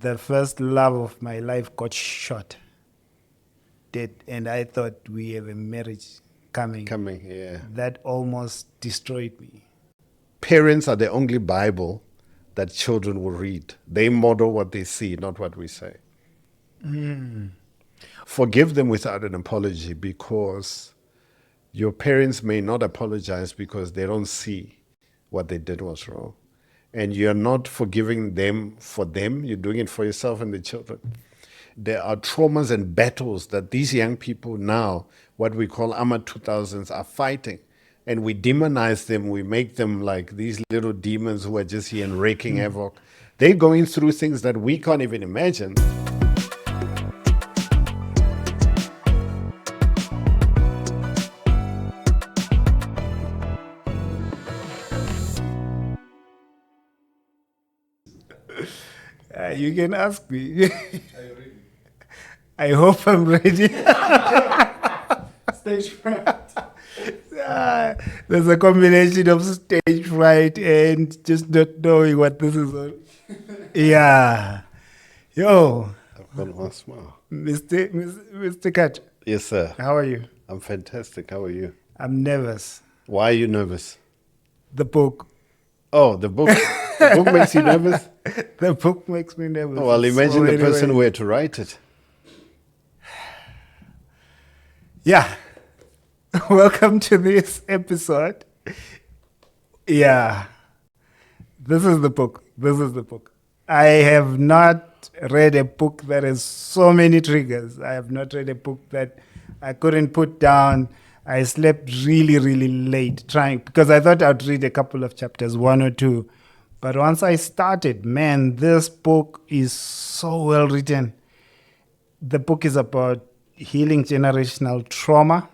the first love of my life got shot dead, and I thought we have a marriage coming. Yeah. That almost destroyed me. Parents are the only Bible that children will read. They model what they see, not what we say. Forgive them without an apology, because your parents may not apologize because they don't see what they did was wrong. And you're not forgiving them for them, you're doing it for yourself and the children. There are traumas and battles that these young people now, what we call AMA 2000s, are fighting. And we demonize them, we make them like these little demons who are just here and wreaking havoc. They're going through things that we can't even imagine. You can ask me. Are you ready? I hope I'm ready. Stage fright. There's a combination of stage fright and just not knowing what this is on. Yeah. Yo. I've got one smile. Mr. Kat. Yes, sir. How are you? I'm fantastic. How are you? I'm nervous. Why are you nervous? The book. Oh, the book. The book makes you nervous? The book makes me nervous. Oh, well, imagine the person who had to write it. Yeah. Welcome to this episode. Yeah. This is the book. I have not read a book that has so many triggers. I have not read a book that I couldn't put down. I slept really, really late trying, because I thought I'd read a couple of chapters, one or two. But once I started, man, this book is so well written. The book is about healing generational trauma.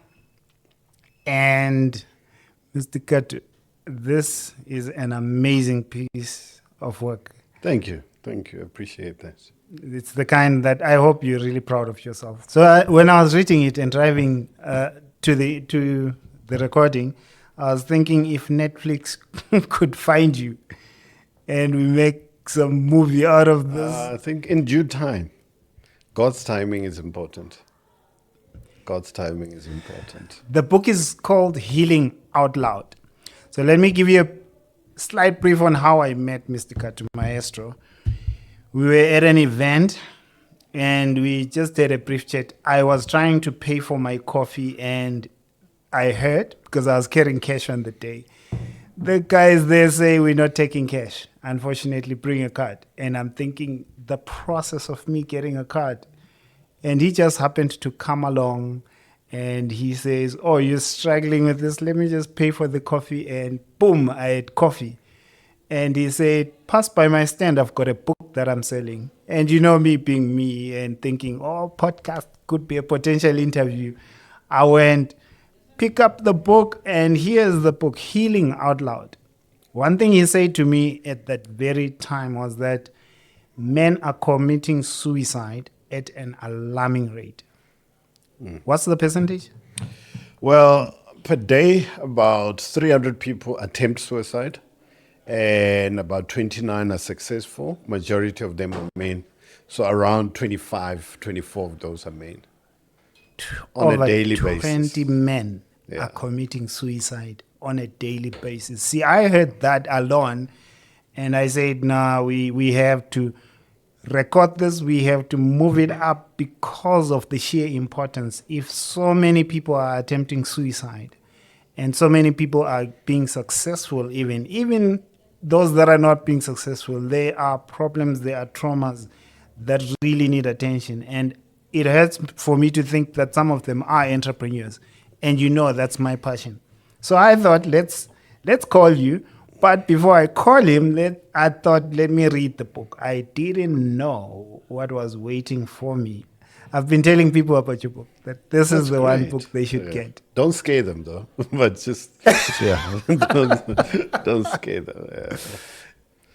And Mr. Kat, this is an amazing piece of work. Thank you. I appreciate that. It's the kind that I hope you're really proud of yourself. So when I was reading it and driving to the recording, I was thinking if Netflix could find you and we make some movie out of this. I think in due time. God's timing is important. The book is called Healing Out Loud. So let me give you a slight brief on how I met Mr. Katu Maestro. We were at an event and we just had a brief chat. I was trying to pay for my coffee and I heard, because I was carrying cash on the day, the guys there say, we're not taking cash. Unfortunately, bring a card. And I'm thinking the process of me getting a card. And he just happened to come along and he says, oh, you're struggling with this. Let me just pay for the coffee. And boom, I had coffee. And he said, pass by my stand. I've got a book that I'm selling. And you know me being me and thinking, oh, podcast could be a potential interview. I went, pick up the book, and here's the book, Healing Out Loud. One thing he said to me at that very time was that men are committing suicide at an alarming rate. What's the percentage? Well, per day, about 300 people attempt suicide, and about 29 are successful. Majority of them are men. So around 24 of those are men. On a daily basis. 20 men are committing suicide on a daily basis. See, I heard that alone, and I said, no, we have to record this. We have to move it up because of the sheer importance. If so many people are attempting suicide and so many people are being successful, even those that are not being successful, there are problems, there are traumas that really need attention. And it hurts for me to think that some of them are entrepreneurs. And you know that's my passion. So I thought, let's call you. But before I call him, I thought, let me read the book. I didn't know what was waiting for me. I've been telling people about your book, that this is the one book they should get. Don't scare them, though. But just, don't scare them. Yeah.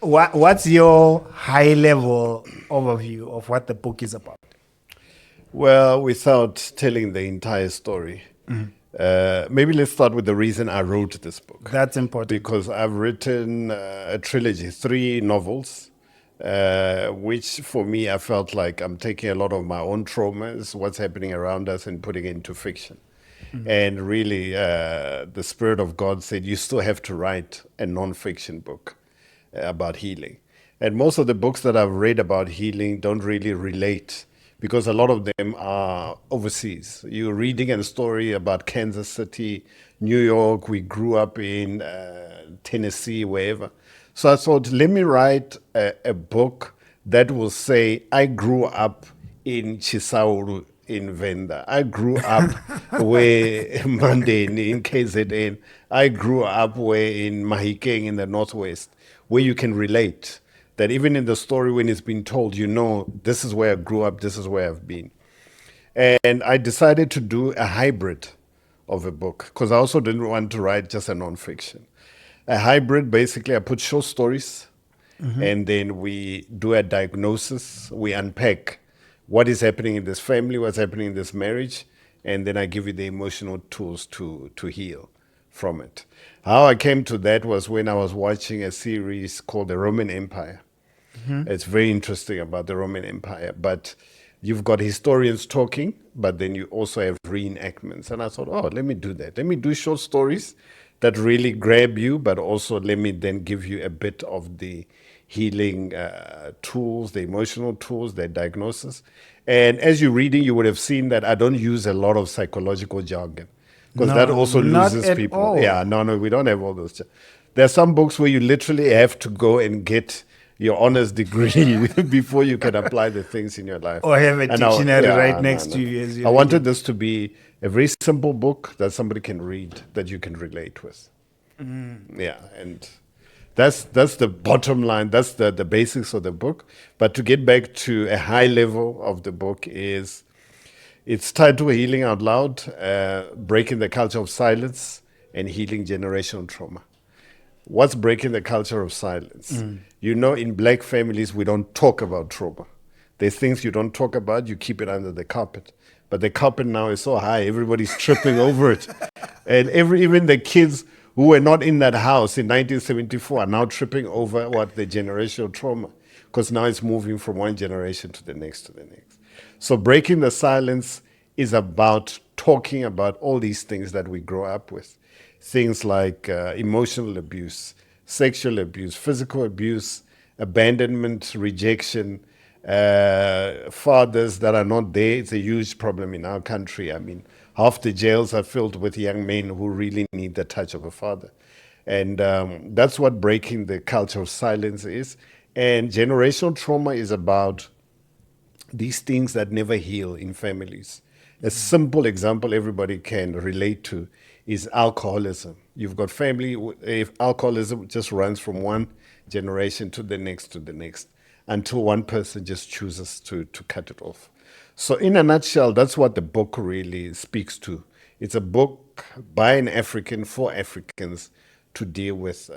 What's your high-level overview of what the book is about? Well, without telling the entire story, maybe let's start with the reason I wrote this book. That's important. Because I've written a trilogy, 3 novels which for me, I felt like I'm taking a lot of my own traumas, what's happening around us, and putting it into fiction. And really, the Spirit of God said, you still have to write a non-fiction book about healing. And most of the books that I've read about healing don't really relate because a lot of them are overseas. You're reading a story about Kansas City, New York. We grew up in Tennessee, wherever. So I thought, let me write a book that will say, I grew up in Chisauru in Venda. I grew up where Monday in KZN. I grew up where in Mahikeng in the Northwest, where you can relate. That even in the story when it's been told, you know, this is where I grew up, this is where I've been. And I decided to do a hybrid of a book because I also didn't want to write just a nonfiction. A hybrid, basically, I put short stories and then we do a diagnosis. We unpack what is happening in this family, what's happening in this marriage, and then I give you the emotional tools to heal from it. How I came to that was when I was watching a series called The Roman Empire. It's very interesting about the Roman Empire, but you've got historians talking, but then you also have reenactments. And I thought, oh, let me do that. Let me do short stories that really grab you, but also let me then give you a bit of the healing tools, the emotional tools, the diagnosis. And as you're reading, you would have seen that I don't use a lot of psychological jargon because No, that also not loses at people. all. Yeah, no, we don't have all those. There are some books where you literally have to go and get your honors degree before you can apply the things in your life. Or have a And dictionary right next to you as you I read wanted it. this to be a very simple book that somebody can read that you can relate with. Yeah, and that's the bottom line. That's the basics of the book. But to get back to a high level of the book is it's titled Healing Out Loud, Breaking the Culture of Silence and Healing Generational Trauma. What's breaking the culture of silence? You know, in black families, we don't talk about trauma. There's things you don't talk about, you keep it under the carpet. But the carpet now is so high, everybody's tripping over it. And even the kids who were not in that house in 1974 are now tripping over what the generational trauma, because now it's moving from one generation to the next to the next. So breaking the silence is about talking about all these things that we grow up with. Things like emotional abuse, sexual abuse, physical abuse, abandonment, rejection, fathers that are not there. It's a huge problem in our country. I mean, half the jails are filled with young men who really need the touch of a father. And that's what breaking the culture of silence is. And generational trauma is about these things that never heal in families. A simple example everybody can relate to is alcoholism. You've got family, if alcoholism just runs from one generation to the next until one person just chooses to cut it off. So in a nutshell, that's what the book really speaks to. It's a book by an African for Africans to deal with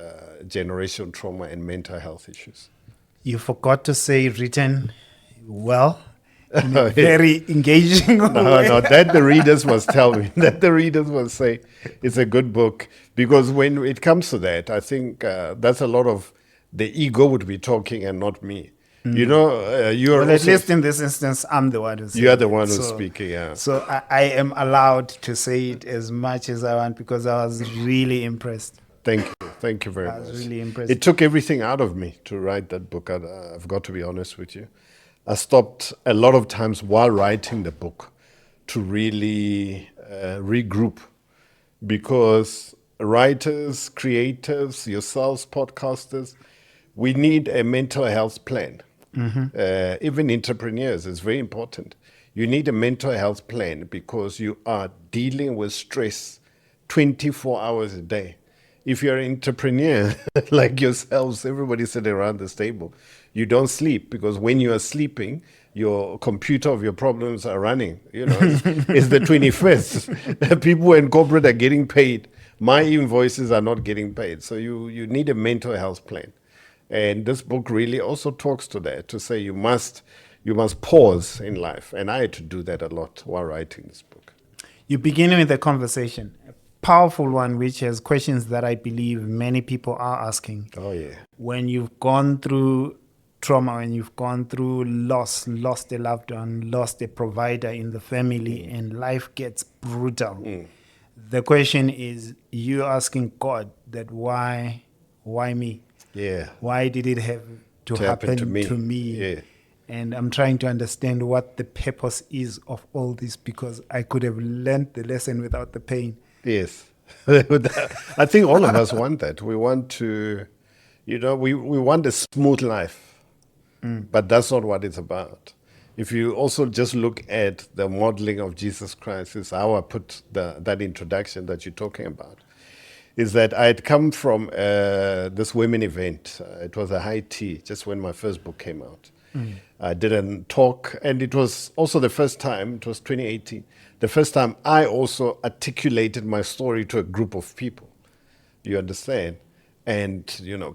generational trauma and mental health issues. You forgot to say written well, in a very engaging way. No, that the readers must tell me. That the readers must say it's a good book. Because when it comes to that, I think that's a lot of the ego would be talking and not me. You know, you're Well, at also, least in this instance, I'm the one who's saying you are the it. one who's speaking, yeah. So I am allowed to say it as much as I want because I was really impressed. Thank you very I much. was really impressed. It took everything out of me to write that book. I've got to be honest with you. I stopped a lot of times while writing the book to really regroup because writers, creators, yourselves, podcasters, we need a mental health plan. Even entrepreneurs, it's very important. You need a mental health plan because you are dealing with stress 24 hours a day. If you're an entrepreneur like yourselves, everybody sitting around this table, you don't sleep because when you are sleeping, your computer of your problems are running. You know, it's the 25th. People in corporate are getting paid. My invoices are not getting paid. So you need a mental health plan. And this book really also talks to that, to say you must pause in life. And I had to do that a lot while writing this book. You begin with a conversation, a powerful one, which has questions that I believe many people are asking. Oh, yeah. When you've gone through trauma, when you've gone through loss, lost a loved one, lost a provider in the family, and life gets brutal. The question is, you asking God that why me? Yeah. Why did it have to To happen happen to me. Yeah. And I'm trying to understand what the purpose is of all this, because I could have learned the lesson without the pain. Yes. I think all of us want that. We want to, we want a smooth life, but that's not what it's about. If you also just look at the modeling of Jesus Christ, is how I put that introduction that you're talking about, is that I had come from this women event. It was a high tea, just when my first book came out. I didn't talk, and it was also the first time, it was 2018, the first time I also articulated my story to a group of people. You understand? And,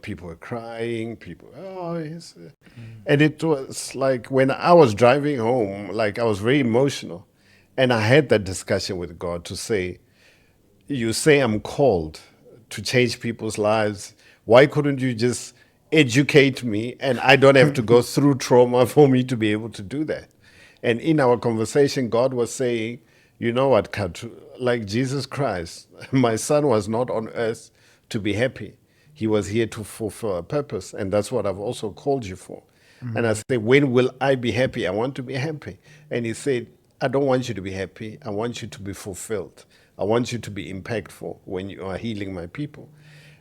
people were crying, people, oh, yes. And it was like when I was driving home, like I was very emotional. And I had that discussion with God to say, you say I'm called to change people's lives. Why couldn't you just educate me and I don't have to go through trauma for me to be able to do that? And in our conversation, God was saying, you know what, Katru, like Jesus Christ, my son was not on earth to be happy. He was here to fulfill a purpose. And that's what I've also called you for. And I said, when will I be happy? I want to be happy. And he said, I don't want you to be happy. I want you to be fulfilled. I want you to be impactful when you are healing my people.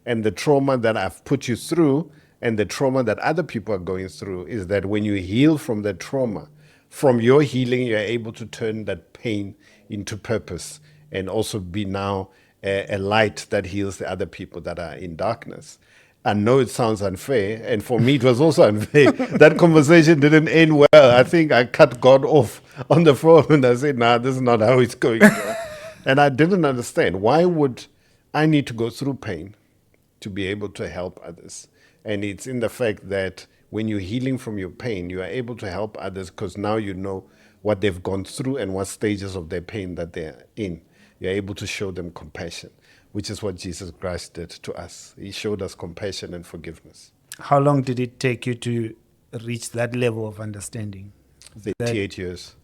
And the trauma that I've put you through and the trauma that other people are going through is that when you heal from that trauma, from your healing, you're able to turn that pain into purpose and also be now a light that heals the other people that are in darkness. I know it sounds unfair, and for me it was also unfair. That conversation didn't end well. I think I cut God off on the phone and I said, nah, this is not how it's going. And I didn't understand. Why would I need to go through pain to be able to help others? And it's in the fact that when you're healing from your pain, you are able to help others because now you know what they've gone through and what stages of their pain that they're in. You're able to show them compassion, which is what Jesus Christ did to us. He showed us compassion and forgiveness. How long did it take you to reach that level of understanding? 38 years.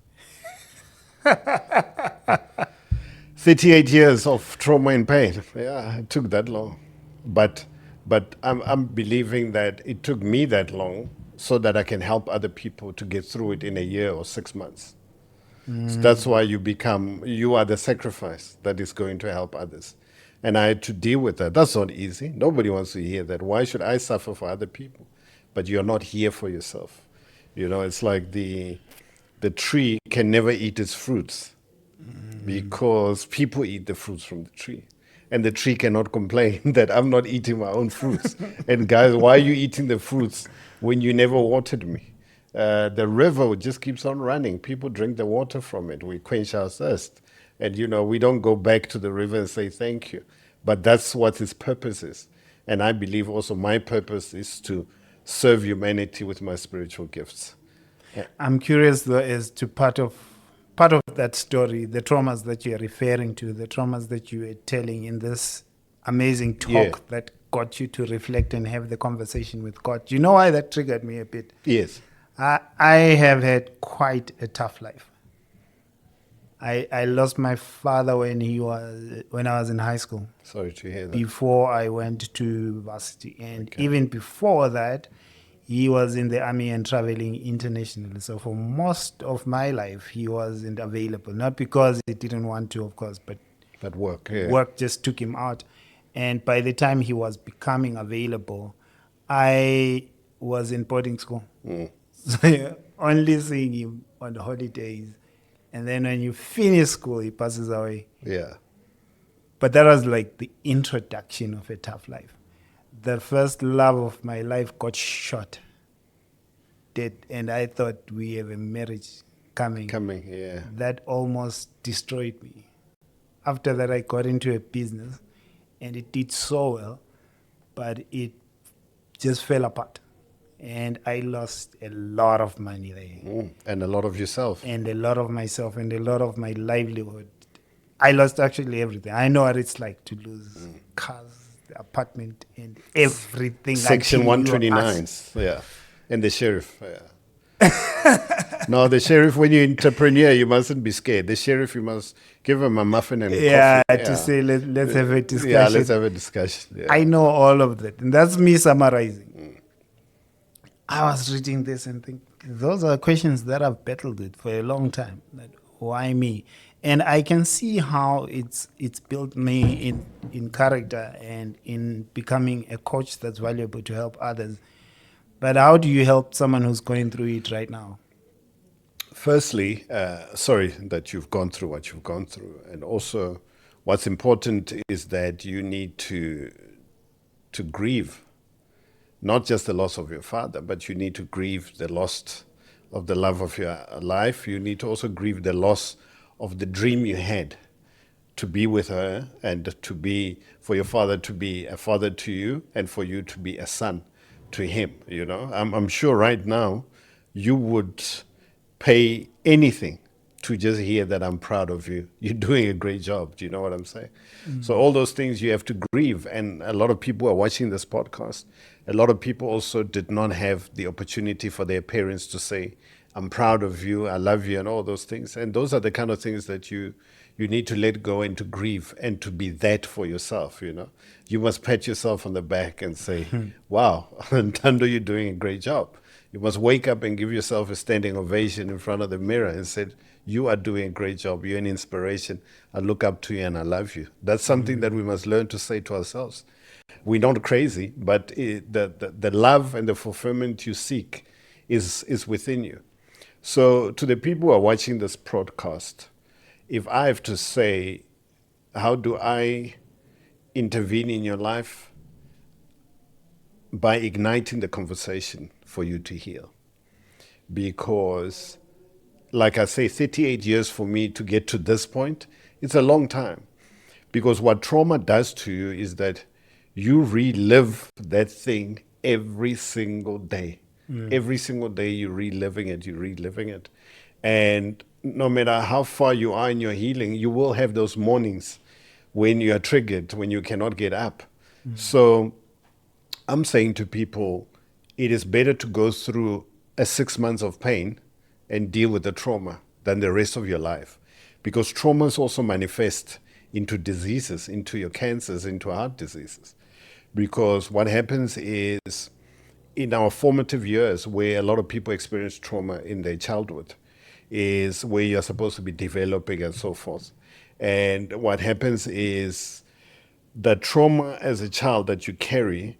38 years of trauma and pain. Yeah, it took that long. But I'm believing that it took me that long so that I can help other people to get through it in a year or 6 months. So that's why you are the sacrifice that is going to help others. And I had to deal with that. That's not easy. Nobody wants to hear that. Why should I suffer for other people? But you're not here for yourself. It's like the tree can never eat its fruits because people eat the fruits from the tree. And the tree cannot complain that I'm not eating my own fruits. And guys, why are you eating the fruits when you never watered me? The river just keeps on running. People drink the water from it. We quench our thirst. And, we don't go back to the river and say thank you. But that's what its purpose is. And I believe also my purpose is to serve humanity with my spiritual gifts. I'm curious though as to part of that story, the traumas that you're referring to, the traumas that you were telling in this amazing talk that got you to reflect and have the conversation with God. You know why that triggered me a bit? Yes. I have had quite a tough life. I lost my father when I was in high school. Sorry to hear that. Before I went to university, and even before that, he was in the army and traveling internationally. So for most of my life, he wasn't available. Not because he didn't want to, of course, but work just took him out. And by the time he was becoming available, I was in boarding school. So you're only seeing him on the holidays. And then when you finish school, he passes away. Yeah. But that was like the introduction of a tough life. The first love of my life got shot dead. And I thought we have a marriage coming. Yeah. That almost destroyed me. After that, I got into a business. And it did so well. But it just fell apart. And I lost a lot of money there. And a lot of yourself. And a lot of myself and a lot of my livelihood. I lost actually everything. I know what it's like to lose cars, the apartment, and everything. Section 129. Yeah. And the sheriff. No, the sheriff, when you're entrepreneur, you mustn't be scared. The sheriff, you must give him a muffin and a Yeah, coffee. to say let's have a discussion. Yeah, let's have a discussion. Yeah. I know all of that, and that's me summarizing. I was reading this and think those are questions that I've battled with for a long time. That why me? And I can see how it's built me in character and in becoming a coach that's valuable to help others. But how do you help someone who's going through it right now? Firstly, sorry that you've gone through what you've gone through. And also, what's important is that you need to grieve, not just the loss of your father, but you need to grieve the loss of the love of your life. You need to also grieve the loss of the dream you had to be with her and to be, for your father to be a father to you and for you to be a son to him. You know, I'm sure right now you would pay anything to just hear that I'm proud of you. You're doing a great job. Do you know what I'm saying? So all those things you have to grieve. And a lot of people are watching this podcast. A lot of people also did not have the opportunity for their parents to say, I'm proud of you, I love you, and all those things. And those are the kind of things that you need to let go and to grieve and to be that for yourself, you know. You must pat yourself on the back and say, wow, Ntando, you're doing a great job. You must wake up and give yourself a standing ovation in front of the mirror and say, you are doing a great job. You're an inspiration. I look up to you and I love you. That's something that we must learn to say to ourselves. We're not crazy, but the love and the fulfillment you seek is within you. So to the people who are watching this broadcast, if I have to say, how do I intervene in your life? By igniting the conversation for you to heal. Because, like I say, 38 years for me to get to this point, it's a long time. Because what trauma does to you is that you relive that thing every single day. Every single day you're reliving it. And no matter how far you are in your healing, you will have those mornings when you are triggered, when you cannot get up. So I'm saying to people, it is better to go through a 6 months of pain and deal with the trauma than the rest of your life. Because traumas also manifest into diseases, into your cancers, into heart diseases. Because what happens is, in our formative years, where a lot of people experience trauma in their childhood, is where you're supposed to be developing and so forth. And what happens is the trauma as a child that you carry,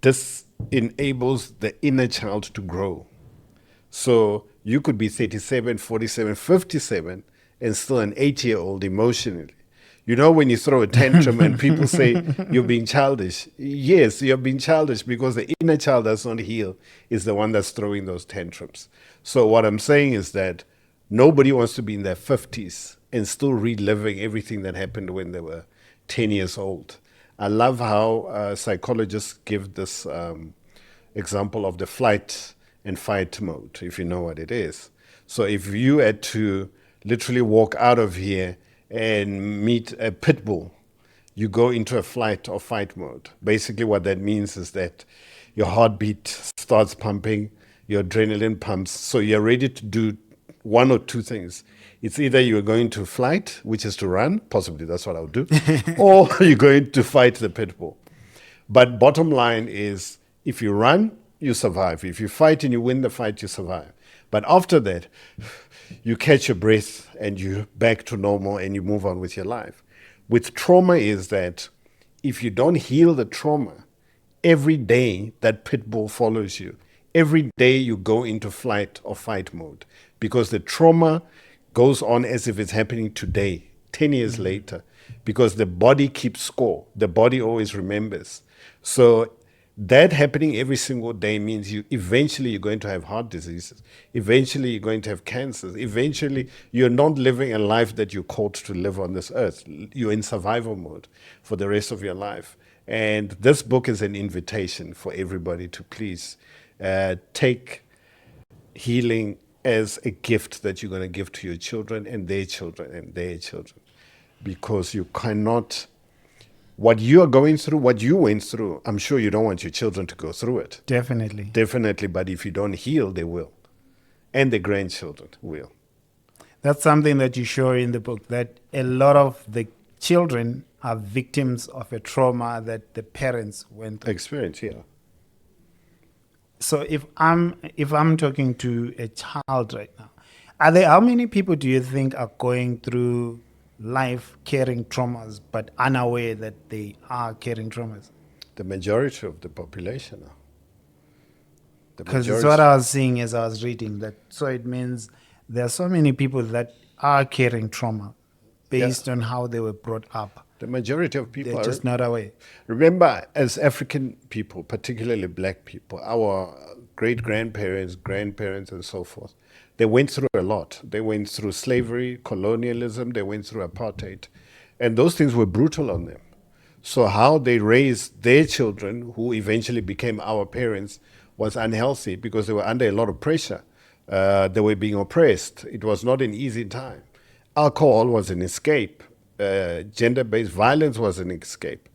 this enables the inner child to grow. So you could be 37, 47, 57 and still an 8-year-old emotionally. You know, when you throw a tantrum and people say you're being childish. Yes, you're being childish because the inner child that's not healed is the one that's throwing those tantrums. So what I'm saying is that nobody wants to be in their 50s and still reliving everything that happened when they were 10 years old. I love how psychologists give this example of the flight and fight mode, if you know what it is. So if you had to literally walk out of here and meet a pit bull, you go into a flight or fight mode. Basically what that means is that your heartbeat starts pumping, your adrenaline pumps, so you're ready to do one or two things. It's either you're going to flight, which is to run, possibly that's what I would do, or you're going to fight the pit bull. But bottom line is, if you run, you survive. If you fight and you win the fight, you survive. But after that, you catch your breath and you're back to normal and you move on with your life. With trauma is that if you don't heal the trauma, every day that pit bull follows you. Every day you go into flight or fight mode because the trauma goes on as if it's happening today, 10 years later, because the body keeps score. The body always remembers. So that happening every single day means you eventually you're going to have heart diseases. Eventually you're going to have cancers. Eventually you're not living a life that you're called to live on this earth. You're in survival mode for the rest of your life. And this book is an invitation for everybody to please take healing as a gift that you're going to give to your children and their children and their children. Because you cannot what you are going through, what you went through, I'm sure you don't want your children to go through it. Definitely. Definitely, but if you don't heal, they will. And the grandchildren will. That's something that you show in the book, that a lot of the children are victims of a trauma that the parents went through. Experience, yeah. So if I'm talking to a child right now, how many people do you think are going through life carrying traumas but unaware that they are carrying traumas? The majority of the population are. Because it's what I was seeing as I was reading that. So it means there are so many people that are carrying trauma based on how they were brought up. The majority of people They're are just not aware. Remember, as African people, particularly black people, our great-grandparents, grandparents, and so forth, they went through a lot. They went through slavery, colonialism, they went through apartheid. And those things were brutal on them. So how they raised their children, who eventually became our parents, was unhealthy because they were under a lot of pressure. They were being oppressed. It was not an easy time. Alcohol was an escape. Gender-based violence was an escape.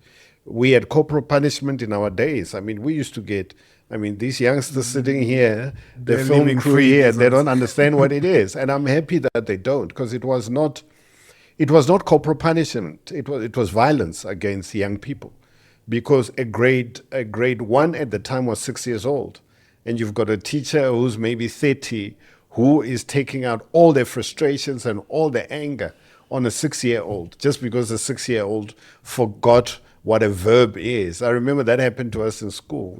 We had corporal punishment in our days. I mean, we used to get, these youngsters sitting here, the They're film living crew free here, they business. don't understand what it is. And I'm happy that they don't, because it was not corporal punishment. It was violence against young people, because a grade one at the time was 6 years old, and you've got a teacher who's maybe 30 who is taking out all their frustrations and all their anger on a 6-year-old just because the 6-year-old forgot what a verb is. I remember that happened to us in school.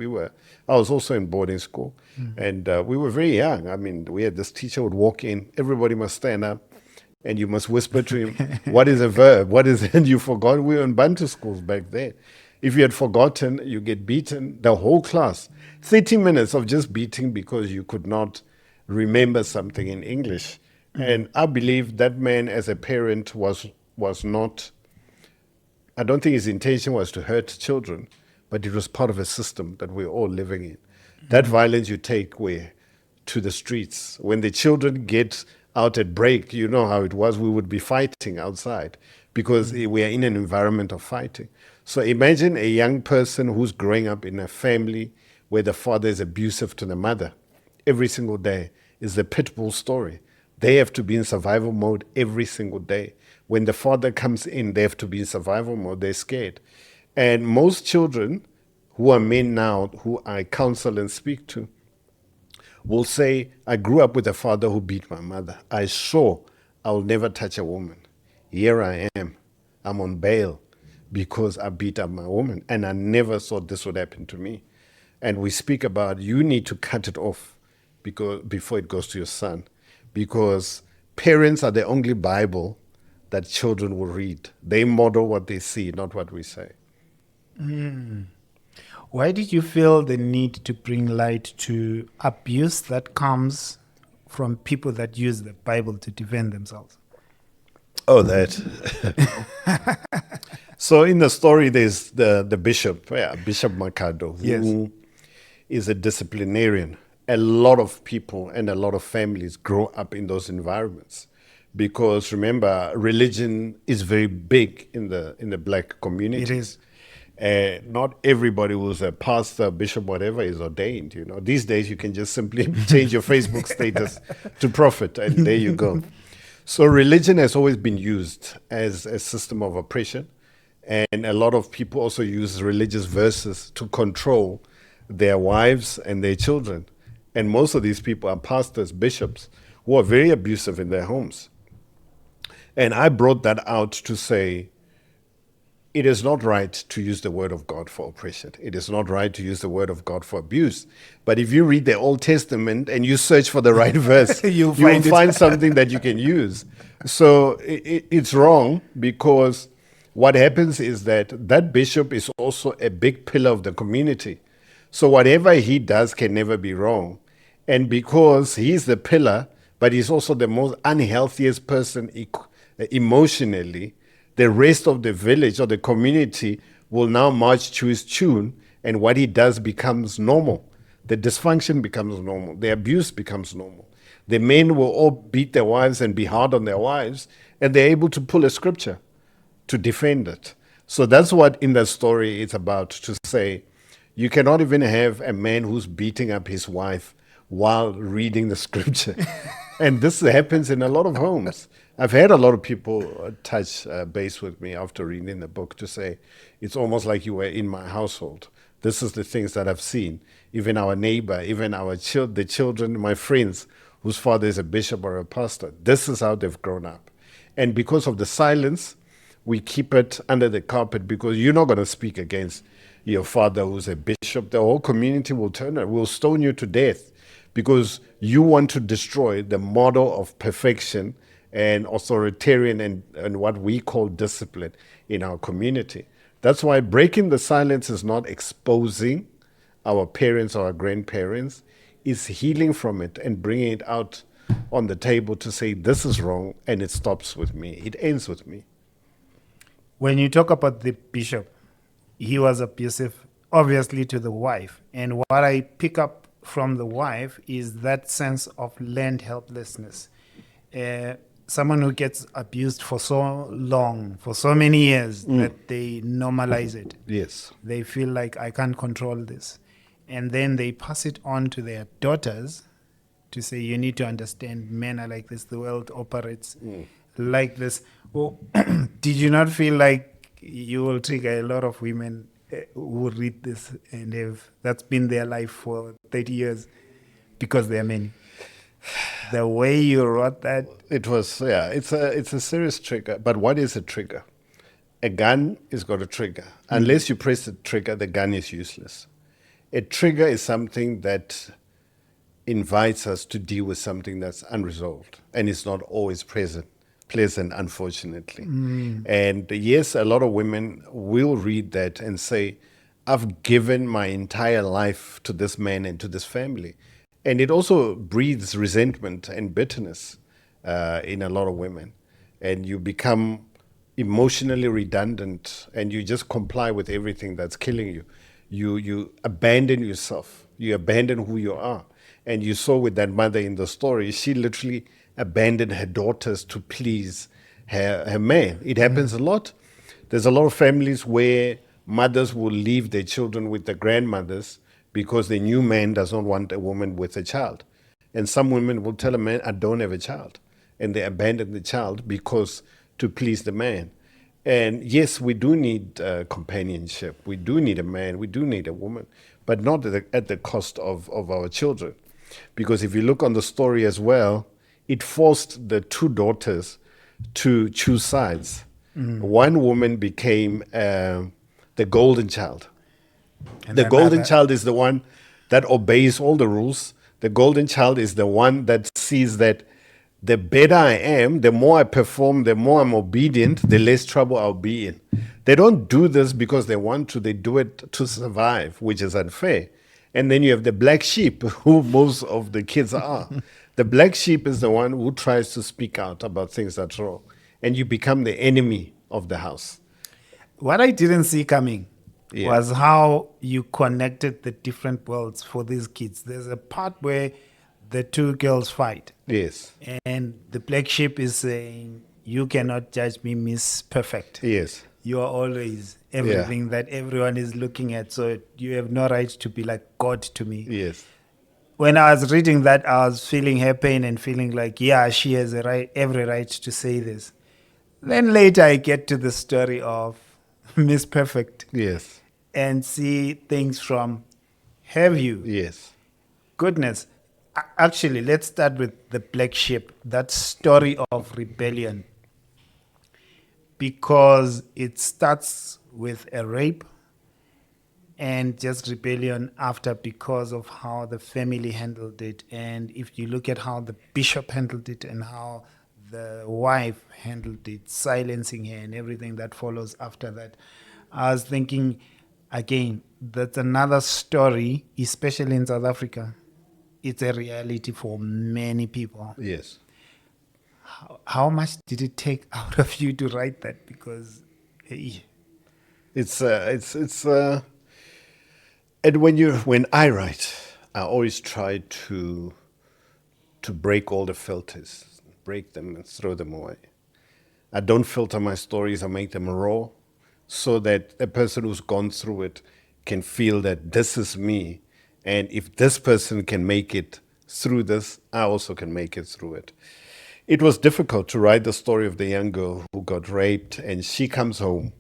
I was also in boarding school, and we were very young. I mean, we had this teacher would walk in, everybody must stand up, and you must whisper to him, what is a verb? What is it? And you forgot. We were in Bantu schools back then. If you had forgotten, you get beaten, the whole class. 30 minutes of just beating because you could not remember something in English. And I believe that man, as a parent, was not, I don't think his intention was to hurt children, but it was part of a system that we're all living in. That violence you take to the streets. When the children get out at break, you know how it was, we would be fighting outside because we are in an environment of fighting. So imagine a young person who's growing up in a family where the father is abusive to the mother. Every single day is the pit bull story. They have to be in survival mode every single day. When the father comes in, they have to be in survival mode. They're scared. And most children who are men now, who I counsel and speak to, will say, I grew up with a father who beat my mother. I swore I will never touch a woman. Here I am. I'm on bail because I beat up my woman. And I never thought this would happen to me. And we speak about you need to cut it off before it goes to your son. Because parents are the only Bible that children will read. They model what they see, not what we say. Why did you feel the need to bring light to abuse that comes from people that use the Bible to defend themselves? Oh, that. So in the story, there's the bishop, Bishop Makado, who is a disciplinarian. A lot of people and a lot of families grow up in those environments because, remember, religion is very big in the black community. It is. Not everybody who's a pastor, bishop, whatever, is ordained. You know, these days you can just simply change your Facebook status to prophet, and there you go. So religion has always been used as a system of oppression, and a lot of people also use religious verses to control their wives and their children. And most of these people are pastors, bishops, who are very abusive in their homes. And I brought that out to say, it is not right to use the word of God for oppression. It is not right to use the word of God for abuse. But if you read the Old Testament and you search for the right verse, you will find something that you can use. So it's wrong, because what happens is that bishop is also a big pillar of the community. So whatever he does can never be wrong. And because he's the pillar, but he's also the most unhealthiest person emotionally, the rest of the village or the community will now march to his tune, and what he does becomes normal. The dysfunction becomes normal. The abuse becomes normal. The men will all beat their wives and be hard on their wives, and they're able to pull a scripture to defend it. So that's what in the story it's about, to say you cannot even have a man who's beating up his wife while reading the scripture. And this happens in a lot of homes. I've had a lot of people touch base with me after reading the book to say, it's almost like you were in my household. This is the things that I've seen. Even our neighbor, even the children, my friends, whose father is a bishop or a pastor. This is how they've grown up. And because of the silence, we keep it under the carpet, because you're not going to speak against your father who's a bishop. The whole community will will stone you to death, because you want to destroy the model of perfection and authoritarian and what we call discipline in our community. That's why breaking the silence is not exposing our parents or our grandparents, is healing from it and bringing it out on the table to say, this is wrong, and it stops with me. It ends with me. When you talk about the bishop, he was abusive, obviously, to the wife. And what I pick up from the wife is that sense of learned helplessness. Someone who gets abused for so long, for so many years, that they normalize it. Yes. They feel like, I can't control this. And then they pass it on to their daughters to say, you need to understand, men are like this, the world operates like this. Well, did you not feel like you will trigger a lot of women who read this and that's been their life for 30 years because they're men? The way you wrote that. It was, it's a serious trigger. But what is a trigger? A gun is got a trigger. Unless you press the trigger, the gun is useless. A trigger is something that invites us to deal with something that's unresolved, and it's not always pleasant, unfortunately. And yes, a lot of women will read that and say, I've given my entire life to this man and to this family. And it also breeds resentment and bitterness in a lot of women. And you become emotionally redundant, and you just comply with everything that's killing you. You abandon yourself. You abandon who you are. And you saw with that mother in the story, she literally abandoned her daughters to please her man. It happens a lot. There's a lot of families where mothers will leave their children with their grandmothers because the new man does not want a woman with a child. And some women will tell a man, I don't have a child. And they abandon the child because to please the man. And yes, we do need companionship. We do need a man. We do need a woman, but not at the cost of our children. Because if you look on the story as well, it forced the two daughters to choose sides. One woman became the golden child. And The then golden other- child is the one that obeys all the rules. The golden child is the one that sees that the better I am, the more I perform, the more I'm obedient, the less trouble I'll be in. They don't do this because they want to, they do it to survive, which is unfair. And then you have the black sheep, who most of the kids are. The black sheep is the one who tries to speak out about things that's wrong. And you become the enemy of the house. What I didn't see coming Yeah. was how you connected the different worlds for these kids. There's a part where the two girls fight, Yes. and the black sheep is saying, you cannot judge me, Miss Perfect. Yes. You are always everything that everyone is looking at, so you have no right to be like God to me. Yes. When I was reading that, I was feeling her pain and feeling like, yeah, she has every right to say this. Then later I get to the story of Miss Perfect Yes. and see things from her view. Yes. Goodness. Actually, let's start with the black sheep, that story of rebellion, because it starts with a rape and just rebellion after because of how the family handled it. And if you look at how the bishop handled it and how the wife handled it, silencing her and everything that follows after that, I was thinking, again, that's another story, especially in South Africa. It's a reality for many people. Yes. How much did it take out of you to write that? Because hey, It's and when I write, I always try to break all the filters, break them and throw them away. I don't filter my stories. I make them raw. so that a person who's gone through it can feel that this is me. And if this person can make it through this, I also can make it through it. It was difficult to write the story of the young girl who got raped, and she comes home,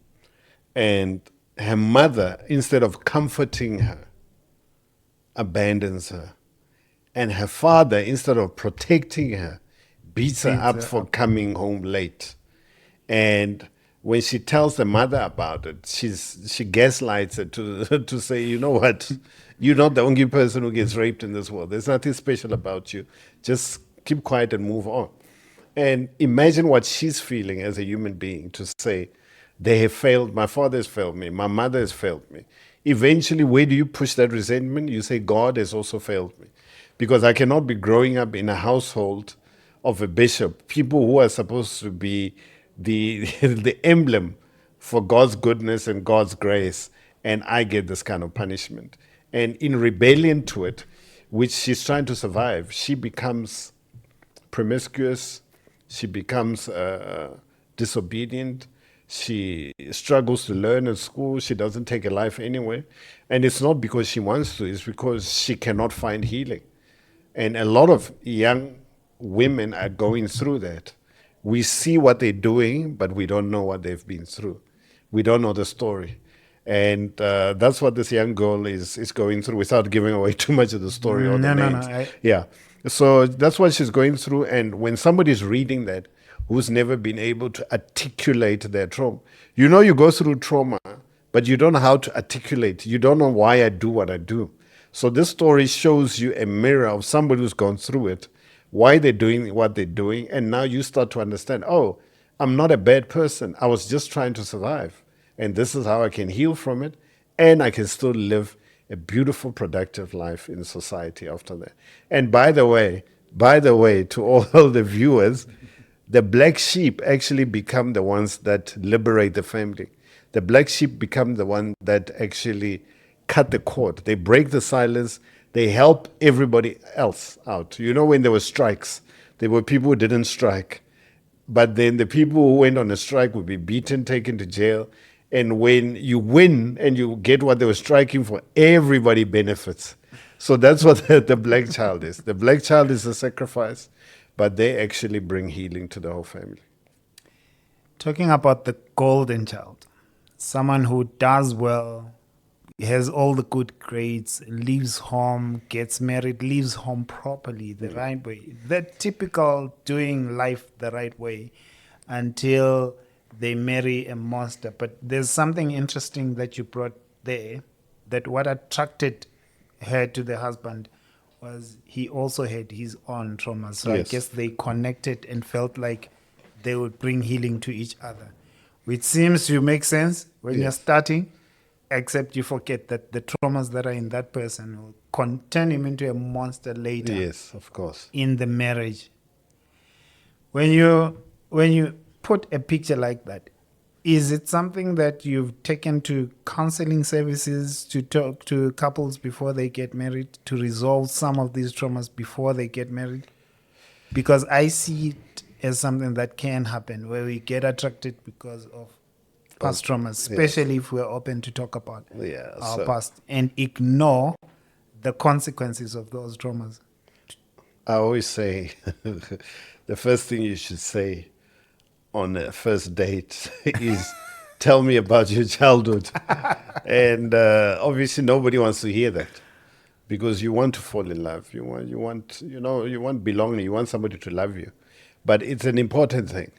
and her mother, instead of comforting her, abandons her. And her father, instead of protecting her, beats her up for coming home late. And when she tells the mother about it, she gaslights her to say, you know what, you're not the only person who gets raped in this world. There's nothing special about you. Just keep quiet and move on. And imagine what she's feeling as a human being to say, they have failed, my father has failed me, my mother has failed me. Eventually, where do you push that resentment? You say, God has also failed me. Because I cannot be growing up in a household of a bishop, people who are supposed to be the, the emblem for God's goodness and God's grace, and I get this kind of punishment. And in rebellion to it, which she's trying to survive, she becomes promiscuous, she becomes disobedient, she struggles to learn at school, she doesn't take a life anyway. And it's not because she wants to, it's because she cannot find healing. And a lot of young women are going through that. We see what they're doing, but we don't know what they've been through. We don't know the story. And that's what this young girl is going through, without giving away too much of the story or the names. Yeah. So that's what she's going through. And when somebody's reading that, who's never been able to articulate their trauma, you know, you go through trauma, but you don't know how to articulate. You don't know why I do what I do. So this story shows you a mirror of somebody who's gone through it, why they're doing what they're doing, and now you start to understand, oh, I'm not a bad person. I was just trying to survive. And this is how I can heal from it, and I can still live a beautiful, productive life in society after that. And by the way, to all the viewers, the black sheep actually become the ones that liberate the family. The black sheep become the one that actually cut the cord. They break the silence. They help everybody else out. You know, when there were strikes, there were people who didn't strike. But then the people who went on a strike would be beaten, taken to jail. And when you win and you get what they were striking for, everybody benefits. So that's what the black child is. The black child is a sacrifice, but they actually bring healing to the whole family. Talking about the golden child, someone who does well, has all the good grades, leaves home, gets married, leaves home properly, the right way. The typical doing life the right way until they marry a monster. But there's something interesting that you brought there, that what attracted her to the husband was he also had his own traumas. So Yes. I guess they connected and felt like they would bring healing to each other, which seems to make sense when you're Yes. starting, except you forget that the traumas that are in that person will turn him into a monster later Yes, of course. in the marriage. When you put a picture like that, is it something that you've taken to counseling services to talk to couples before they get married to resolve some of these traumas before they get married? Because I see it as something that can happen where we get attracted because of past traumas, especially if we're open to talk about our past and ignore the consequences of those traumas. I always say the first thing you should say on a first date is tell me about your childhood. And obviously nobody wants to hear that, because you want to fall in love. You want belonging. You want somebody to love you. But it's an important thing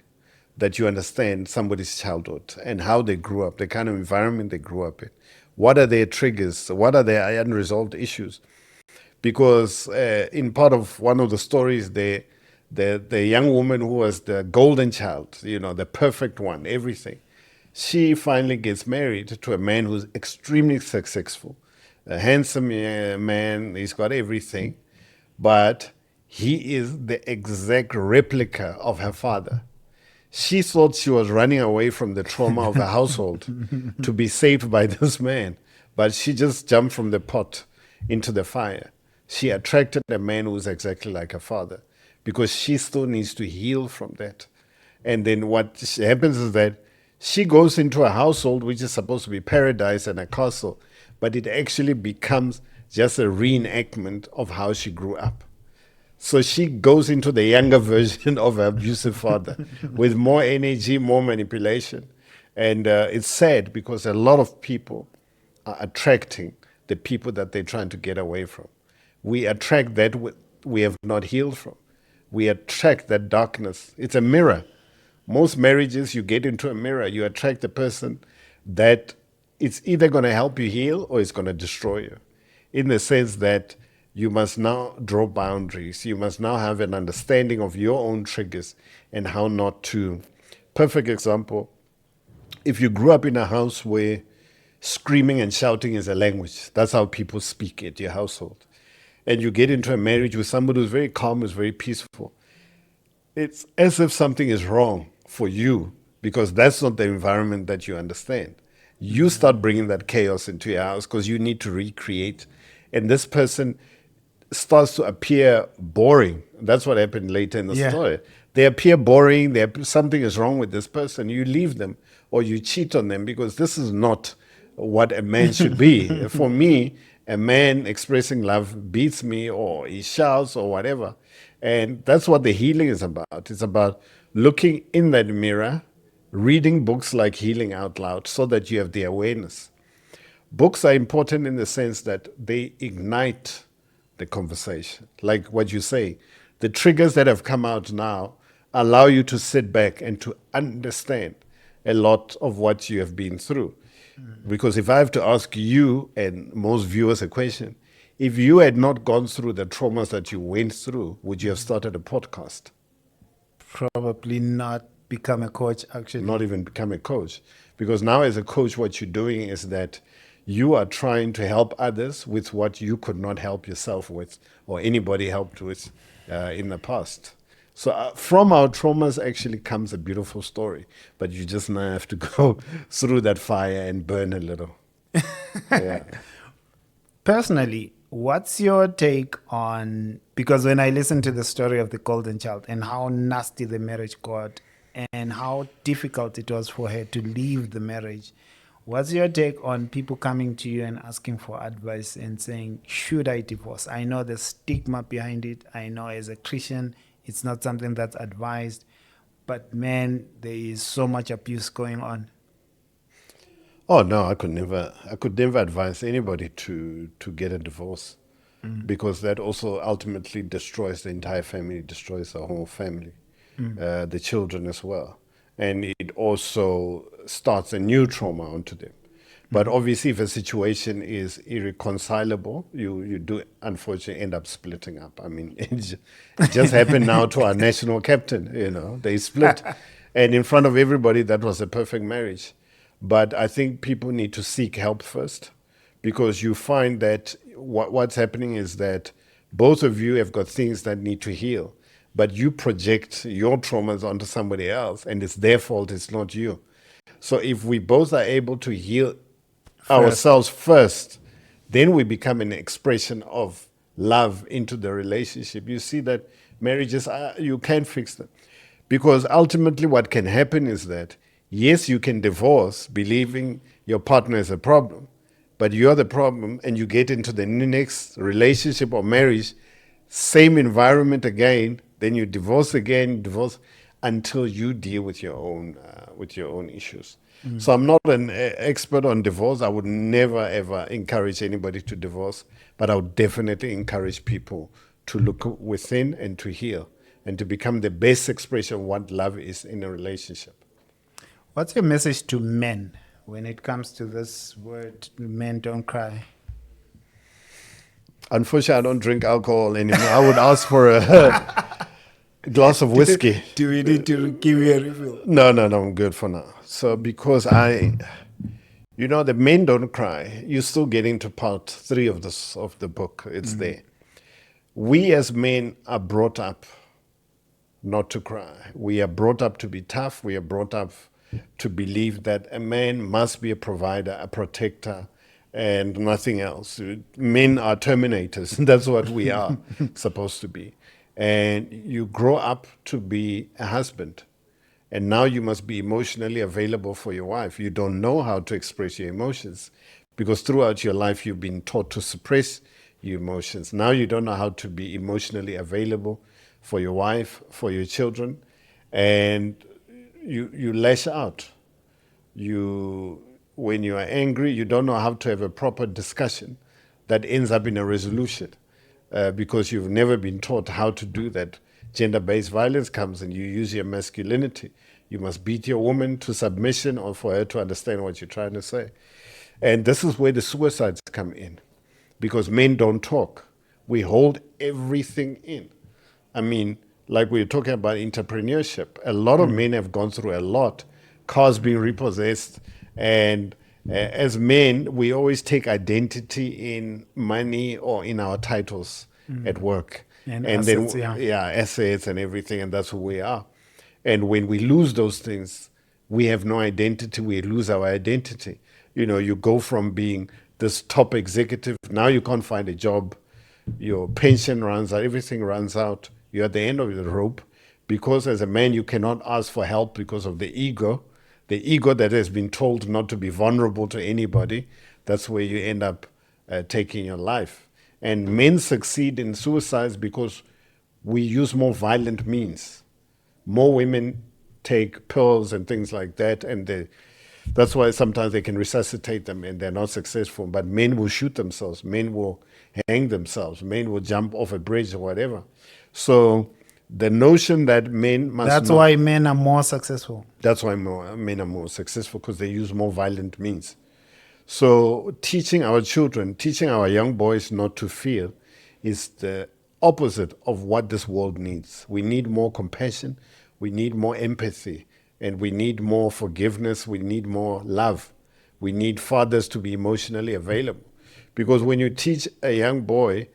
that you understand somebody's childhood and how they grew up, the kind of environment they grew up in. What are their triggers? What are their unresolved issues? Because in part of one of the stories, the young woman who was the golden child, the perfect one, everything, she finally gets married to a man who's extremely successful, a handsome man. He's got everything, but he is the exact replica of her father. She thought she was running away from the trauma of her household to be saved by this man, but she just jumped from the pot into the fire. She attracted a man who's exactly like her father, because she still needs to heal from that. And then what happens is that She goes into a household which is supposed to be paradise and a castle, but it actually becomes just a reenactment of how she grew up. So she goes into the younger version of her abusive father with more energy, more manipulation. And it's sad because a lot of people are attracting the people that they're trying to get away from. We attract that we have not healed from. We attract that darkness. It's a mirror. Most marriages, you get into a mirror, you attract the person that it's either going to help you heal or it's going to destroy you. In the sense that you must now draw boundaries. You must now have an understanding of your own triggers and how not to. Perfect example, if you grew up in a house where screaming and shouting is a language, that's how people speak at your household, and you get into a marriage with somebody who's very calm, who's very peaceful, it's as if something is wrong for you because that's not the environment that you understand. You start bringing that chaos into your house because you need to recreate. And this person starts to appear boring. That's what happened later in the story. They appear boring. Something is wrong with this person. You leave them or you cheat on them because this is not what a man should be. For me, a man expressing love beats me or he shouts or whatever. And that's what the healing is about. It's about looking in that mirror, reading books like Healing Out Loud so that you have the awareness. Books are important in the sense that they ignite the conversation. Like what you say, the triggers that have come out now allow you to sit back and to understand a lot of what you have been through. Because if I have to ask you and most viewers a question, if you had not gone through the traumas that you went through, would you have started a podcast? Probably not become a coach, actually. Not even become a coach. Because now as a coach, what you're doing is that you are trying to help others with what you could not help yourself with or anybody helped with in the past. So from our traumas actually comes a beautiful story, but you just now have to go through that fire and burn a little. Yeah. Personally, what's your take on, because when I listen to the story of the golden child and how nasty the marriage got and how difficult it was for her to leave the marriage, what's your take on people coming to you and asking for advice and saying, should I divorce? I know the stigma behind it. I know as a Christian, it's not something that's advised, but man, there is so much abuse going on. Oh no, I could never advise anybody to get a divorce because that also ultimately destroys the entire family, destroys the whole family, the children as well, and it also starts a new trauma onto them. But obviously, if a situation is irreconcilable, you do unfortunately end up splitting up. I mean, it just happened now to our national captain. They split, and in front of everybody, that was a perfect marriage. But I think people need to seek help first, because you find that what's happening is that both of you have got things that need to heal, but you project your traumas onto somebody else, and it's their fault, it's not you. So if we both are able to heal ourselves first, then we become an expression of love into the relationship. You see that marriages, you can't fix them. Because ultimately what can happen is that, yes, you can divorce believing your partner is a problem, but you're the problem and you get into the next relationship or marriage, same environment again, then you divorce again, divorce until you deal with your own issues. So I'm not an expert on divorce. I would never ever encourage anybody to divorce, but I would definitely encourage people to look within and to heal and to become the best expression of what love is in a relationship. What's your message to men when it comes to this word, men don't cry? Unfortunately, I don't drink alcohol anymore. I would ask for a glass of whiskey. Do we need to give you a refill? No, I'm good for now. So because the men don't cry, you're still getting to part 3 of the book. It's there. We as men are brought up not to cry. We are brought up to be tough. We are brought up to believe that a man must be a provider, a protector, and nothing else. Men are terminators. That's what we are supposed to be. And you grow up to be a husband. And now you must be emotionally available for your wife. You don't know how to express your emotions because throughout your life you've been taught to suppress your emotions. Now you don't know how to be emotionally available for your wife, for your children, and you lash out. You, when you are angry, you don't know how to have a proper discussion that ends up in a resolution because you've never been taught how to do that. Gender-based violence comes and you use your masculinity. You must beat your woman to submission or for her to understand what you're trying to say. And this is where the suicides come in because men don't talk. We hold everything in. I mean, like we were talking about entrepreneurship, a lot of men have gone through a lot, cars being repossessed. And as men, we always take identity in money or in our titles at work. And then, assets, yeah. assets and everything, and that's who we are. And when we lose those things, we have no identity, we lose our identity. You know, you go from being this top executive, now you can't find a job, your pension runs out, everything runs out. You're at the end of the rope because as a man, you cannot ask for help because of the ego that has been told not to be vulnerable to anybody. That's where you end up taking your life. And men succeed in suicides because we use more violent means. More women take pills and things like that, and that's why sometimes they can resuscitate them and they're not successful. But men will shoot themselves, men will hang themselves, men will jump off a bridge or whatever. So the notion that men must That's not, why men are more successful. that's why men are more successful because they use more violent means. So teaching our children, teaching our young boys not to fear is the opposite of what this world needs. We need more compassion, we need more empathy, and we need more forgiveness, we need more love. We need fathers to be emotionally available. Because when you teach a young boy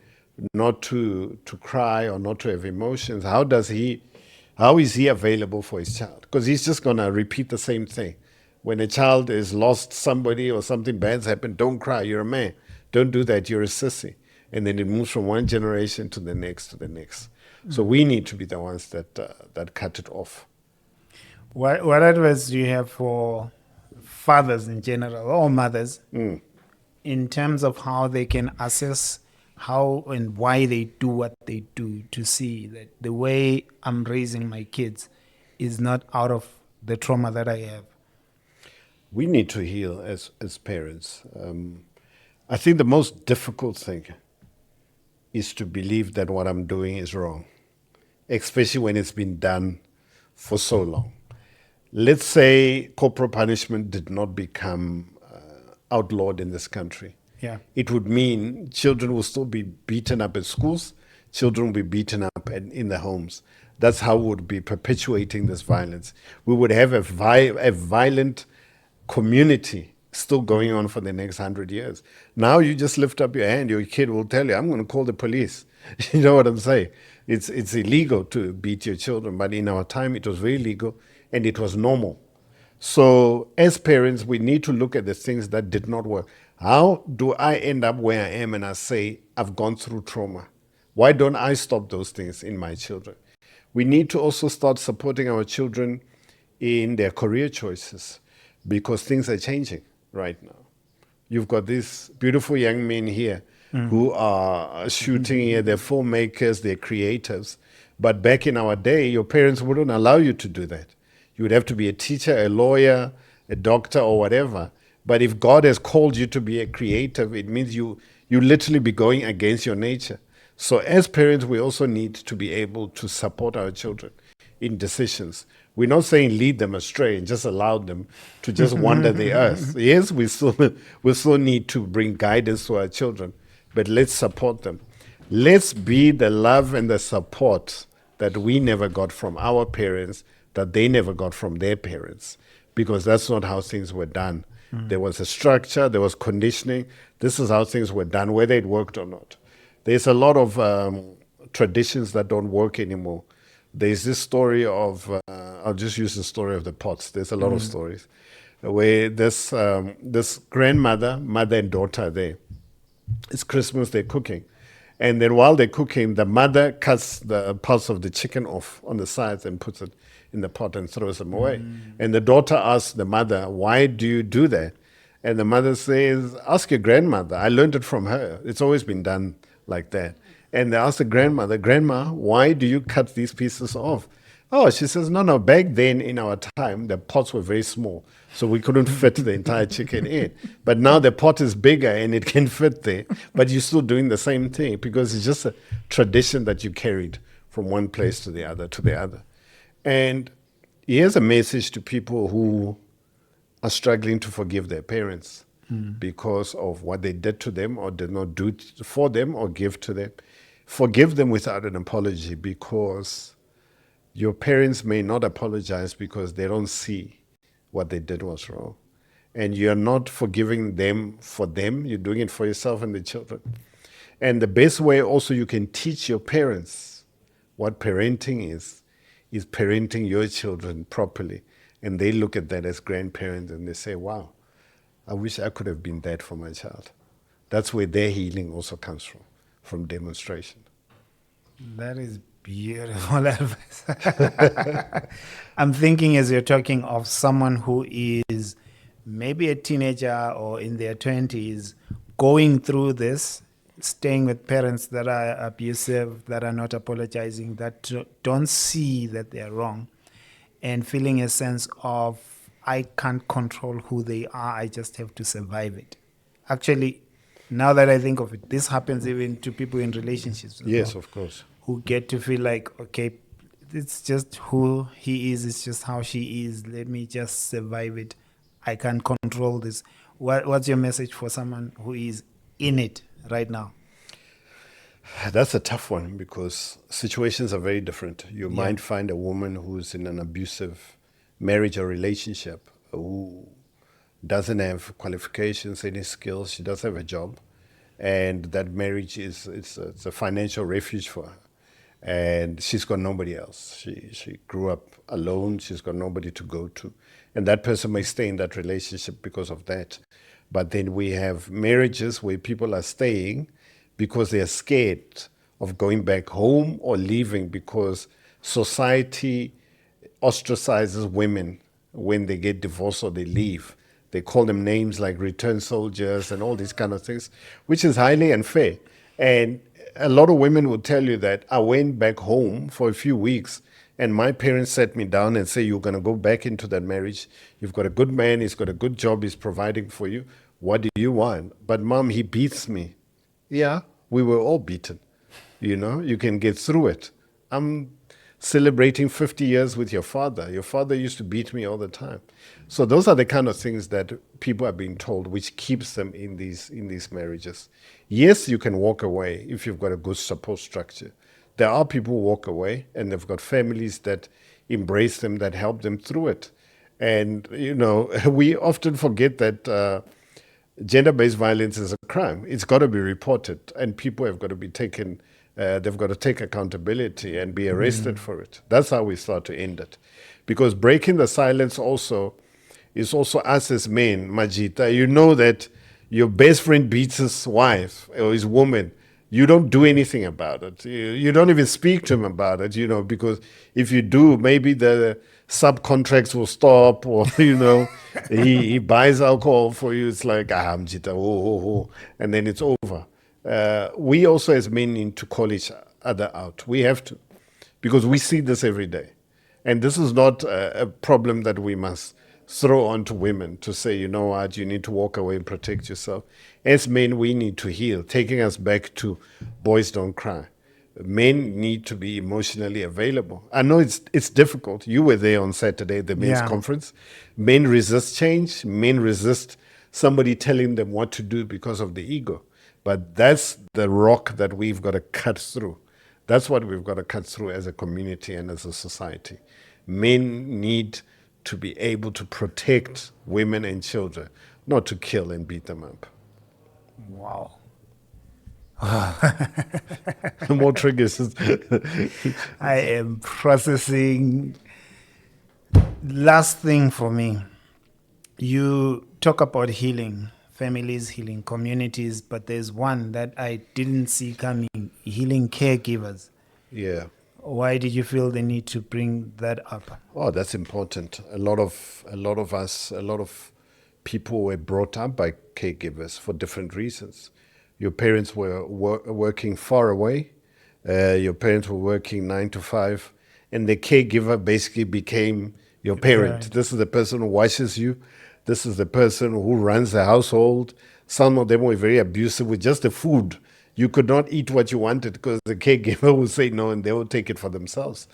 not to cry or not to have emotions, how is he available for his child? Because he's just going to repeat the same thing. When a child is lost somebody or something bad's happened, don't cry, you're a man. Don't do that, you're a sissy. And then it moves from one generation to the next to the next. So we need to be the ones that cut it off. What advice do you have for fathers in general or mothers in terms of how they can assess how and why they do what they do to see that the way I'm raising my kids is not out of the trauma that I have? We need to heal as parents. I think the most difficult thing is to believe that what I'm doing is wrong, especially when it's been done for so long. Let's say corporal punishment did not become outlawed in this country. Yeah. It would mean children will still be beaten up at schools, children will be beaten up in the homes. That's how we would be perpetuating this violence. We would have a violent community still going on for the next 100 years. Now you just lift up your hand, your kid will tell you, I'm going to call the police. You know what I'm saying? It's illegal to beat your children, but in our time it was very legal and it was normal. So as parents, we need to look at the things that did not work. How do I end up where I am and I say, I've gone through trauma? Why don't I stop those things in my children? We need to also start supporting our children in their career choices because things are changing right now. You've got these beautiful young men here who are shooting here. They're filmmakers, they're creatives. But back in our day, your parents wouldn't allow you to do that. You would have to be a teacher, a lawyer, a doctor, or whatever. But if God has called you to be a creative, it means you literally be going against your nature. So as parents, we also need to be able to support our children in decisions. We're not saying lead them astray and just allow them to just wander the earth. Yes, we still need to bring guidance to our children, but let's support them. Let's be the love and the support that we never got from our parents, that they never got from their parents, because that's not how things were done. There was a structure, there was conditioning. This is how things were done, whether it worked or not. There's a lot of traditions that don't work anymore. There's this story of, I'll just use the story of the pots. There's a lot of stories where this grandmother, mother and daughter are there. It's Christmas, they're cooking. And then while they're cooking, the mother cuts the parts of the chicken off on the sides and puts it in the pot and throws them away. And the daughter asks the mother, why do you do that? And the mother says, ask your grandmother. I learned it from her. It's always been done like that. And they ask the grandmother, Grandma, why do you cut these pieces off? Oh, she says, no, back then in our time, the pots were very small. So we couldn't fit the entire chicken in. But now the pot is bigger and it can fit there. But you're still doing the same thing because it's just a tradition that you carried from one place to the other, to the other. And here's a message to people who are struggling to forgive their parents because of what they did to them or did not do for them or give to them. Forgive them without an apology, because your parents may not apologize because they don't see what they did was wrong. And you're not forgiving them for them, you're doing it for yourself and the children. And the best way also you can teach your parents what parenting is parenting your children properly. And they look at that as grandparents and they say, wow, I wish I could have been that for my child. That's where their healing also comes from demonstration. That is beautiful advice. I'm thinking as you're talking of someone who is maybe a teenager or in their 20s going through this, staying with parents that are abusive, that are not apologizing, that don't see that they're wrong, and feeling a sense of, I can't control who they are, I just have to survive it. Actually, now that I think of it, this happens even to people in relationships. Yes, of course. Who get to feel like, okay, it's just who he is, it's just how she is, let me just survive it. I can't control this. What's your message for someone who is in it right now? That's a tough one because situations are very different. You might find a woman who's in an abusive marriage or relationship who doesn't have qualifications, any skills, she does have a job, and that marriage it's a financial refuge for her. And she's got nobody else. She grew up alone, she's got nobody to go to. And that person may stay in that relationship because of that. But then we have marriages where people are staying because they are scared of going back home or leaving because society ostracizes women when they get divorced or they leave. They call them names like return soldiers and all these kind of things, which is highly unfair. And a lot of women will tell you that I went back home for a few weeks and my parents sat me down and say, you're going to go back into that marriage. You've got a good man. He's got a good job. He's providing for you. What do you want? But mom, he beats me. Yeah, we were all beaten. You know, you can get through it. I'm celebrating 50 years with your father. Your father used to beat me all the time. So those are the kind of things that people are being told, which keeps them in these marriages. Yes, you can walk away if you've got a good support structure. There are people who walk away and they've got families that embrace them, that help them through it. And, you know, we often forget that gender-based violence is a crime. It's got to be reported and people have got to be taken, they've got to take accountability and be arrested for it. That's how we start to end it. Because breaking the silence also is also us as men, Majita. You know that your best friend beats his wife or his woman. You don't do anything about it. You don't even speak to him about it, you know, because if you do, maybe the subcontracts will stop or, you know, he buys alcohol for you. It's like, Mjita, oh, and then it's over. We also as men need to call each other out. We have to, because we see this every day. And this is not a problem that we must throw onto women to say, you know what, you need to walk away and protect yourself. As men, we need to heal, taking us back to boys don't cry. Men need to be emotionally available. I know it's difficult. You were there on Saturday, the men's conference. Men resist change. Men resist somebody telling them what to do because of the ego. But that's the rock that we've got to cut through. That's what we've got to cut through as a community and as a society. Men need to be able to protect women and children, not to kill and beat them up. Wow. More triggers. I am processing. Last thing for me, you talk about healing families, healing communities, but there's one that I didn't see coming, healing caregivers. Yeah. Why did you feel the need to bring that up? Oh, that's important. A lot of people were brought up by caregivers for different reasons. Your parents were working far away. Your parents were working 9 to 5, and the caregiver basically became your parent. This is the person who washes you. This is the person who runs the household. Some of them were very abusive with just the food. You could not eat what you wanted because the caregiver would say no, and they would take it for themselves.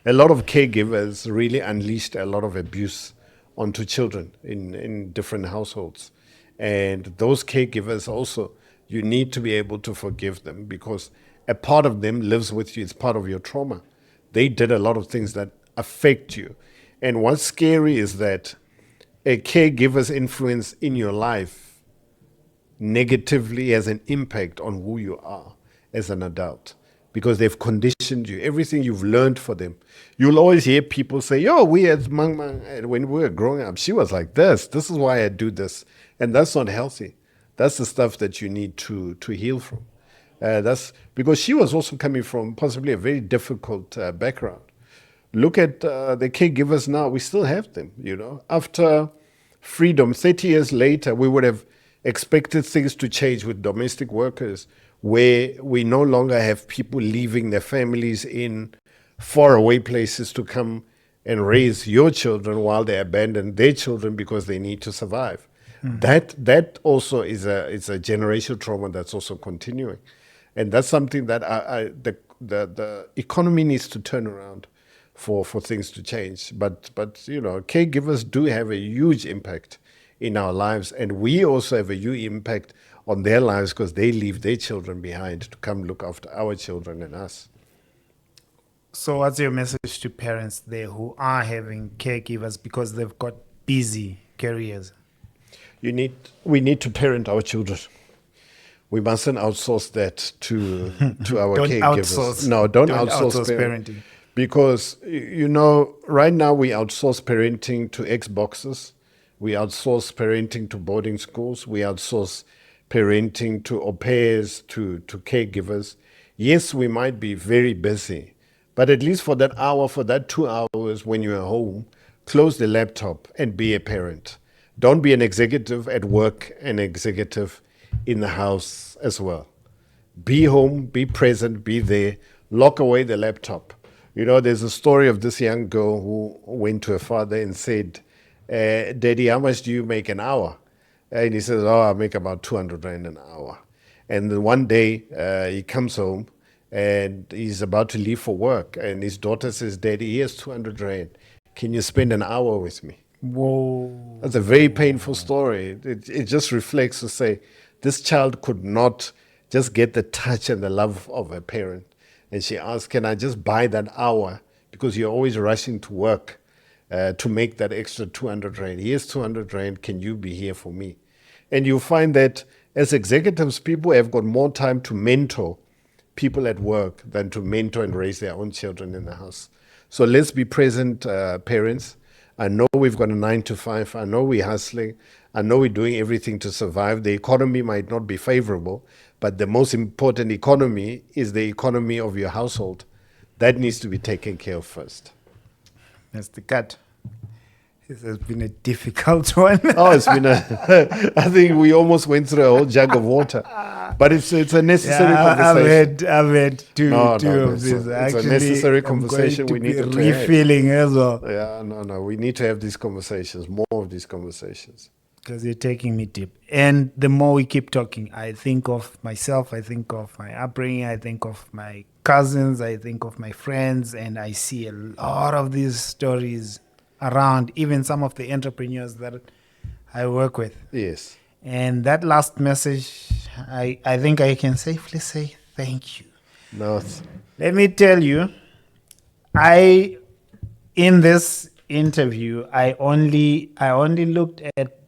A lot of caregivers really unleashed a lot of abuse onto children in different households. And those caregivers also, you need to be able to forgive them because a part of them lives with you. It's part of your trauma. They did a lot of things that affect you. And what's scary is that a caregiver's influence in your life negatively has an impact on who you are as an adult because they've conditioned you. Everything you've learned for them. You'll always hear people say, "Yo, we had Mang Mang, when we were growing up, she was like this. This is why I do this." And that's not healthy. That's the stuff that you need to heal from. That's because she was also coming from possibly a very difficult background. Look at the caregivers now. We still have them, you know. After freedom, 30 years later, we would have expected things to change with domestic workers, where we no longer have people leaving their families in faraway places to come and raise your children while they abandon their children because they need to survive. That also is a generational trauma that's also continuing, and that's something that the economy needs to turn around for things to change. But you know, caregivers do have a huge impact in our lives, and we also have a huge impact on their lives because they leave their children behind to come look after our children and us. So what's your message to parents there who are having caregivers because they've got busy careers? We need to parent our children. We mustn't outsource that to our Don't caregivers. outsource. No, don't Don't outsource, outsource parenting. Because you know, right now we outsource parenting to Xboxes. We outsource parenting to boarding schools. We outsource parenting to au pairs, to caregivers. Yes, we might be very busy, but at least for that hour, for that 2 hours when you're home, close the laptop and be a parent. Don't be an executive at work, an executive in the house as well. Be home, be present, be there, lock away the laptop. You know, there's a story of this young girl who went to her father and said, "Daddy, how much do you make an hour?" And he says, "Oh, I make about 200 Rand an hour." And then one day he comes home and he's about to leave for work. And his daughter says, "Daddy, here's 200 Rand. Can you spend an hour with me?" Whoa. That's a very painful story. It just reflects to say this child could not just get the touch and the love of a parent. And she asked, "Can I just buy that hour? Because you're always rushing to work to make that extra 200 Rand. Here's 200 Rand. Can you be here for me?" And you find that as executives, people have got more time to mentor people at work than to mentor and raise their own children in the house. So let's be present parents. I know we've got a 9 to 5. I know we're hustling. I know we're doing everything to survive. The economy might not be favorable, but the most important economy is the economy of your household. That needs to be taken care of first. Mr. Cut, this has been a difficult one. Oh, it's been I think we almost went through a whole jug of water. But it's a necessary conversation. I've had two of these. It's Actually, a necessary I'm conversation going we need to have. refilling as well. Yeah, no. We need to have these conversations, more of these conversations. Because you're taking me deep. And the more we keep talking, I think of myself, I think of my upbringing, I think of my cousins, I think of my friends, and I see a lot of these stories around, even some of the entrepreneurs that I work with. Yes. And that last message, I think I can safely say thank you. No. Let me tell you, in this interview, I only looked at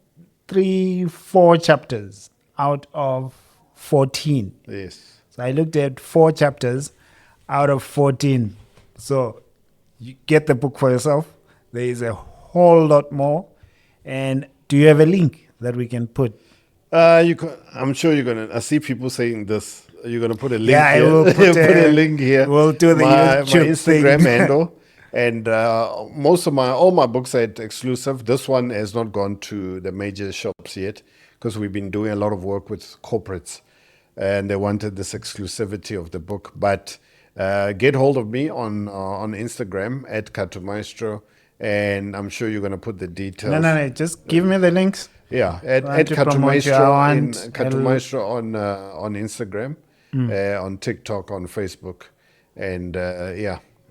3-4 chapters out of 14. Yes. So I looked at 4 chapters out of 14. So you get the book for yourself. There is a whole lot more. And do you have a link that we can put? I'm sure you're gonna. I see people saying this. You're gonna put a link Yeah, I here. will put a a- link here. we'll do the my YouTube Instagram thing. handle, and all my books are exclusive. This one has not gone to the major shops yet because we've been doing a lot of work with corporates, and they wanted this exclusivity of the book. But get hold of me on Instagram at Katumaestro, and I'm sure you're gonna put the details. No. Just give me the links. Yeah, at Want to promote you, I want Katumaestro on Instagram, on TikTok, on Facebook, and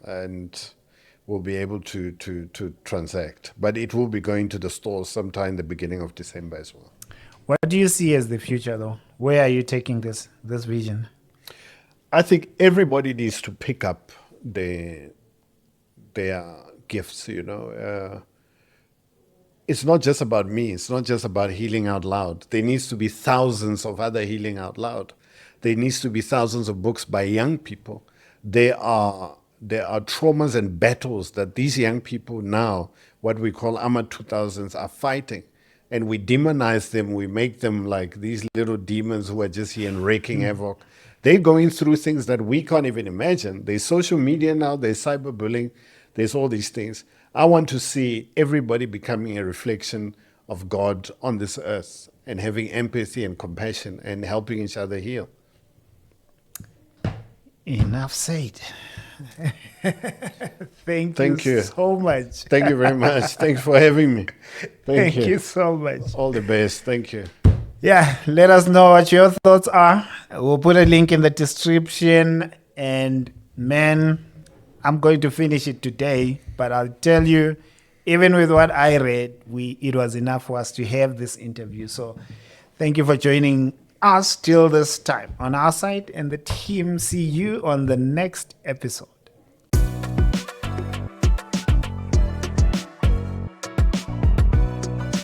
and we'll be able to transact. But it will be going to the stores sometime the beginning of December as well. What do you see as the future, though? Where are you taking this vision? I think everybody needs to pick up their gifts. It's not just about me. It's not just about healing out loud. There needs to be thousands of other healing out loud. There needs to be thousands of books by young people. There are traumas and battles that these young people now, what we call AMA 2000s, are fighting. And we demonize them. We make them like these little demons who are just here and wreaking havoc. They're going through things that we can't even imagine. There's social media now. There's cyberbullying. There's all these things. I want to see everybody becoming a reflection of God on this earth and having empathy and compassion and helping each other heal. Enough said. Thank you you so much. Thank you very much. Thanks for having me. Thank you so much. All the best. Thank you. Yeah, let us know what your thoughts are. We'll put a link in the description. And man, I'm going to finish it today, but I'll tell you, even with what I read, it was enough for us to have this interview. So thank you for joining us till this time on our side, and the team see you on the next episode.